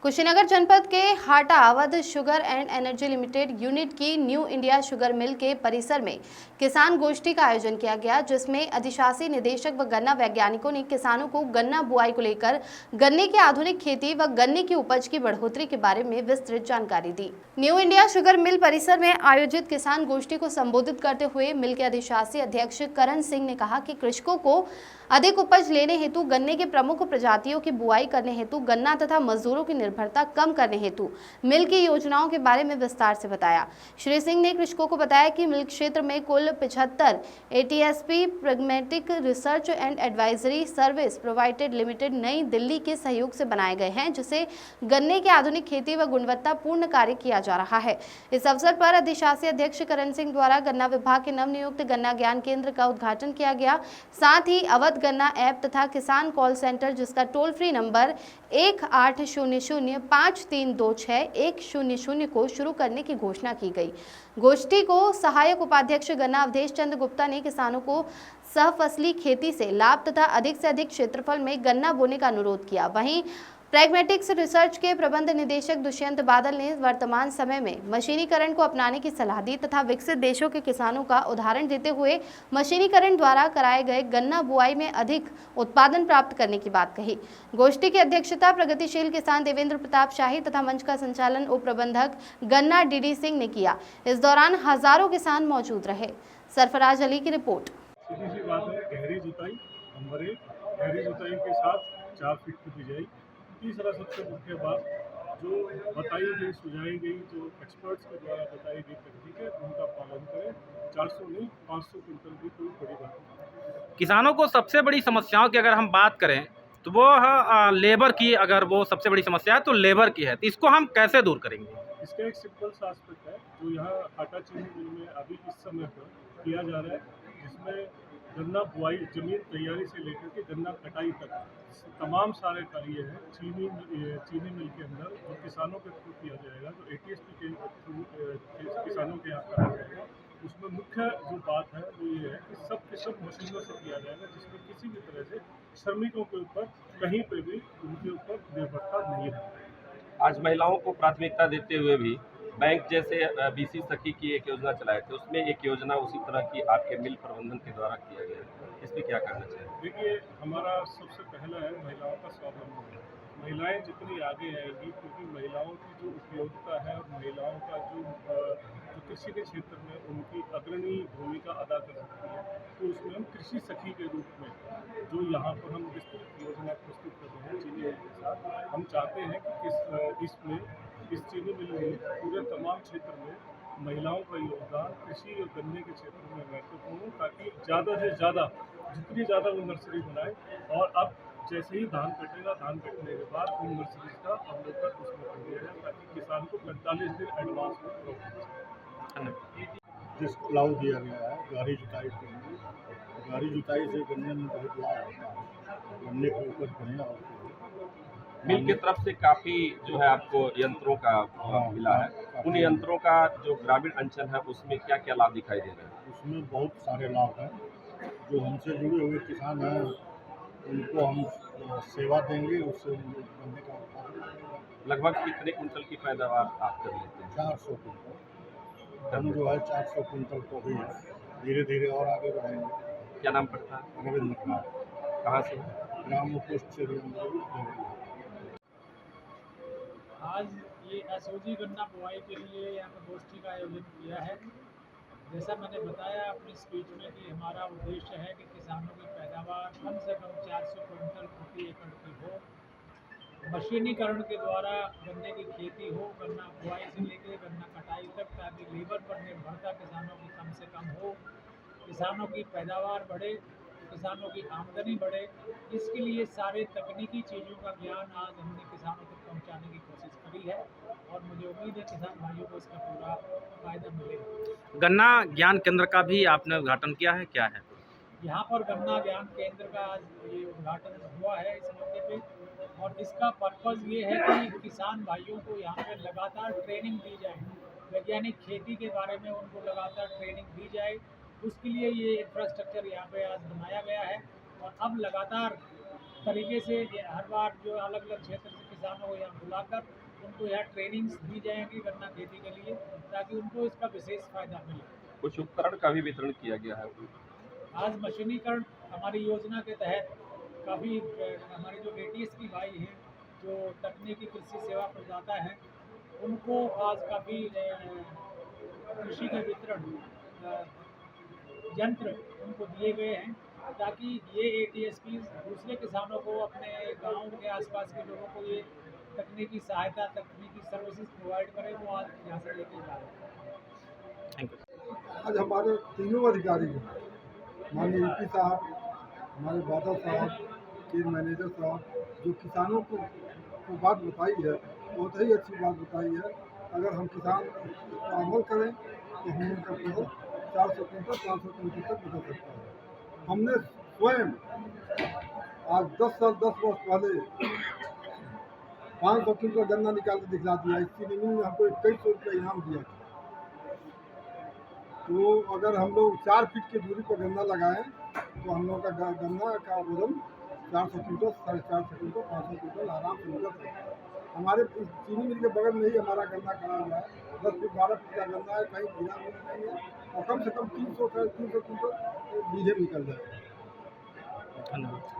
कुशीनगर जनपद के Hata Awadh sugar and energy limited unit की न्यू इंडिया शुगर मिल के परिसर में किसान गोष्ठी का आयोजन किया गया, जिसमें अधिशासी निदेशक व गन्ना वैज्ञानिकों ने किसानों को गन्ना बुआई को लेकर गन्ने की आधुनिक खेती व गन्ने की उपज की बढ़ोतरी के बारे में विस्तृत जानकारी दी। न्यू इंडिया शुगर मिल परिसर में आयोजित किसान गोष्ठी को संबोधित करते हुए मिल के अधिशासी अध्यक्ष करण सिंह ने कहा कि कृषकों को अधिक उपज लेने हेतु गन्ने के प्रमुख प्रजातियों की बुआई करने हेतु गन्ना तथा मजदूरों की निर्भरता कम करने हेतु मिल की योजनाओं के बारे में विस्तार से बताया। श्री सिंह ने कृषकों को बताया कि मिल क्षेत्र में कुल 75 ATSP pragmatic research and advisory service provided limited नई दिल्ली के सहयोग से बनाए गए हैं, जिससे गन्ने की आधुनिक खेती व गुणवत्तापूर्ण कार्य किया जा रहा है। इस अवसर पर अधिशासी अध्यक्ष करण सिंह द्वारा गन्ना विभाग के नवनियुक्त गन्ना ज्ञान केंद्र का उद्घाटन किया गया। साथ ही अवध गन्ना ऐप तथा किसान कॉल सेंटर, जिसका टोल फ्री नंबर 18005326 को शुरू करने की घोषणा की गई। गोष्ठी को सहायक उपाध्यक्ष गन्ना अवधेश चंद्र गुप्ता ने किसानों को सहफसली खेती से लाभ तथा अधिक से अधिक क्षेत्रफल में गन्ना बोने का अनुरोध किया। वहीं प्रैग्मेटिक्स रिसर्च के प्रबंध निदेशक दुष्यंत बादल ने वर्तमान समय में मशीनीकरण को अपनाने की सलाह दी तथा विकसित देशों के किसानों का उदाहरण देते हुए मशीनीकरण द्वारा कराए गए गन्ना बुआई में अधिक उत्पादन प्राप्त करने की बात कही। गोष्ठी की अध्यक्षता प्रगतिशील किसान देवेंद्र प्रताप शाही तथा मंच का संचालन उप प्रबंधक गन्ना डीडी सिंह ने किया। इस दौरान हजारों किसान मौजूद रहे। सरफराज अली की रिपोर्ट। सीधी सी बात है, गहरी जुताई नंबर 1, गहरी जुताई के साथ 4 फीट की बिजाई। तीसरा सबसे मुख्य बात जो बताई गई, सुझाई गई, जो एक्सपर्ट्स के द्वारा बताई गई तकनीक है, उनका पालन करें। 400 नहीं, 500 क्विंटल भी कोई बड़ी बात नहीं। किसानों को सबसे बड़ी समस्याओं की अगर हम बात करें तो वो लेबर की, अगर वो सबसे बड़ी समस्या है तो लेबर की है, तो इसको हम कैसे दूर करेंगे? इसका एक सिंपल सा एस्पेक्ट है जो यहाँ आटा चीनी मिल में अभी इस समय पर किया जा रहा है, जिसमें गन्ना बुआई, जमीन तैयारी से लेकर के गन्ना कटाई तक तमाम सारे कार्य हैं चीनी मिल के अंदर जो किसानों के थ्रू किया जाएगा, जो एटीएसपी के थ्रू किसानों के यहाँ करा जाएगा। उसमें मुख्य जो बात है वो ये है कि सब के सब मशीनों से किया जाएगा, जिसमें किसी भी तरह से श्रमिकों के ऊपर कहीं पे भी उनके ऊपर निर्भरता नहीं है। आज महिलाओं को प्राथमिकता देते हुए भी बैंक जैसे बीसी सखी की एक योजना चलाए थे, उसमें एक योजना उसी तरह की आपके मिल प्रबंधन के द्वारा किया गया है। इस पर क्या कहना चाहिए? देखिए, हमारा सबसे पहला है महिलाओं का स्वावलंबन। महिलाएं जितनी आगे आएंगी, क्योंकि महिलाओं की जो उपयोगिता है और महिलाओं का जो कृषि के क्षेत्र में उनकी अग्रणी भूमिका अदा कर सकती है, तो उसमें हम कृषि सखी के रूप में जो यहाँ पर हम विस्तृत योजना प्रस्तुत कर रहे हैं चीनी मिल के साथ, हम चाहते हैं कि इस चीनी मिल में पूरे तमाम क्षेत्र में महिलाओं का योगदान कृषि और गन्ने के क्षेत्र में महत्वपूर्ण हो, ताकि ज़्यादा से ज़्यादा जितनी ज़्यादा वो नर्सरी बनाए। और अब जैसे ही धान कटेगा, धान कटने के बाद उन नर्सरीज का अवलोकन उसमें कर दिया जाए, ताकि किसान को 45 दिन एडवांस में जिसको लाभ दिया गया है गहरी जुताई के लिए। गहरी जुताई से गन्ने में बहुत लाभ होता है, गन्ने की उपज बढ़िया होती है। मिल की तरफ से काफी जो है आपको यंत्रों का मिला है, उन यंत्रों का जो ग्रामीण अंचल है उसमें क्या क्या लाभ दिखाई दे रहे हैं? उसमें बहुत सारे लाभ हैं। जो हमसे जुड़े हुए किसान हैं उनको हम सेवा देंगे, उससे गन्ने का उत्पादन लगभग कितने कुंटल की पैदावार आप कर लेते हैं? 400 क्विंटल। हम जो है 400 क्विंटल को भी धीरे धीरे और आगे बढ़ाएंगे। क्या नाम पड़ता है? रविंद्र कुमार, कहाँ से? ग्राम पोस्ट से। आज ये एसओजी गन्ना बुआई के लिए यहाँ पर गोष्ठी का आयोजन किया है। जैसा मैंने बताया अपनी स्पीच में कि हमारा उद्देश्य है कि किसानों की पैदावार कम से कम 400 क्विंटल प्रति एकड़ की हो, मशीनीकरण के द्वारा गन्ने की खेती हो, गन्ना बुआई से लेकर गन्ना कटाई तक, ताकि लेबर पर निर्भरता किसानों की कम से कम हो, किसानों की पैदावार बढ़े, किसानों की आमदनी बढ़े। इसके लिए सारे तकनीकी चीज़ों का ज्ञान आज हमने किसानों तक पहुंचाने की कोशिश करी है और मुझे उम्मीद है किसान भाइयों को इसका पूरा फायदा मिलेगा। गन्ना ज्ञान केंद्र का भी आपने उद्घाटन किया है, क्या है? यहाँ पर गन्ना ज्ञान केंद्र का आज ये उद्घाटन हुआ है इस मौके पे, और इसका पर्पज़ ये है कि किसान भाइयों को यहाँ पे लगातार ट्रेनिंग दी जाए, वैज्ञानिक खेती के बारे में उनको लगातार ट्रेनिंग दी जाए। उसके लिए ये इंफ्रास्ट्रक्चर यहाँ पे आज बनाया गया है और अब लगातार तरीके से हर बार जो अलग अलग क्षेत्र से किसान किसानों को यहाँ बुलाकर उनको यहाँ ट्रेनिंग्स दी जाएंगी गन्ना खेती के लिए, ताकि उनको इसका विशेष फायदा मिले। कुछ उपकरण का भी वितरण किया गया है। आज मशीनीकरण हमारी योजना के तहत काफ़ी हमारे जो ATS की भाई हैं, जो तकनीकी कृषि सेवा प्रदाता हैं, उनको आज काफ़ी कृषि के वितरण यंत्र उनको दिए गए हैं, ताकि ये ATSP दूसरे किसानों को, अपने गांव के आसपास के लोगों को ये तकनीकी सहायता, तकनीकी सर्विसेज प्रोवाइड करें। वो आज यहाँ से लेके जा रहे हैं। Thank you. आज हमारे तीनों अधिकारी हैं, माननीय EP साहब, हमारे बादल साहब, चीफ मैनेजर साहब, जो किसानों को बात बताई है बहुत ही अच्छी बात बताई है। अगर हम किसान पर अमल करें तो हम उनका फसल 400 क्विंटल 500 क्विंटल तक बदल सकता है। हमने स्वयं आज 10 वर्ष पहले 500 क्विंटल गन्ना निकाल के दिखला दिया। इस चीनी मिल में हमको 2100 रुपये इनाम दिया। तो अगर हम लोग 4 फीट की दूरी पर गन्ना लगाएं तो हम लोग का गन्ना का वजन 400 क्विंटल 450 क्विंटल 500 क्विंटल आराम से निकल सकता है। हमारे चीनी मिल के बगल में ही हमारा गन्ना खड़ा हुआ है। 10 फीट 12 फीट का गन्ना है, कहीं गिरा नहीं है और कम से कम 300 क्विंटल बीजे निकल जाए। धन्यवाद।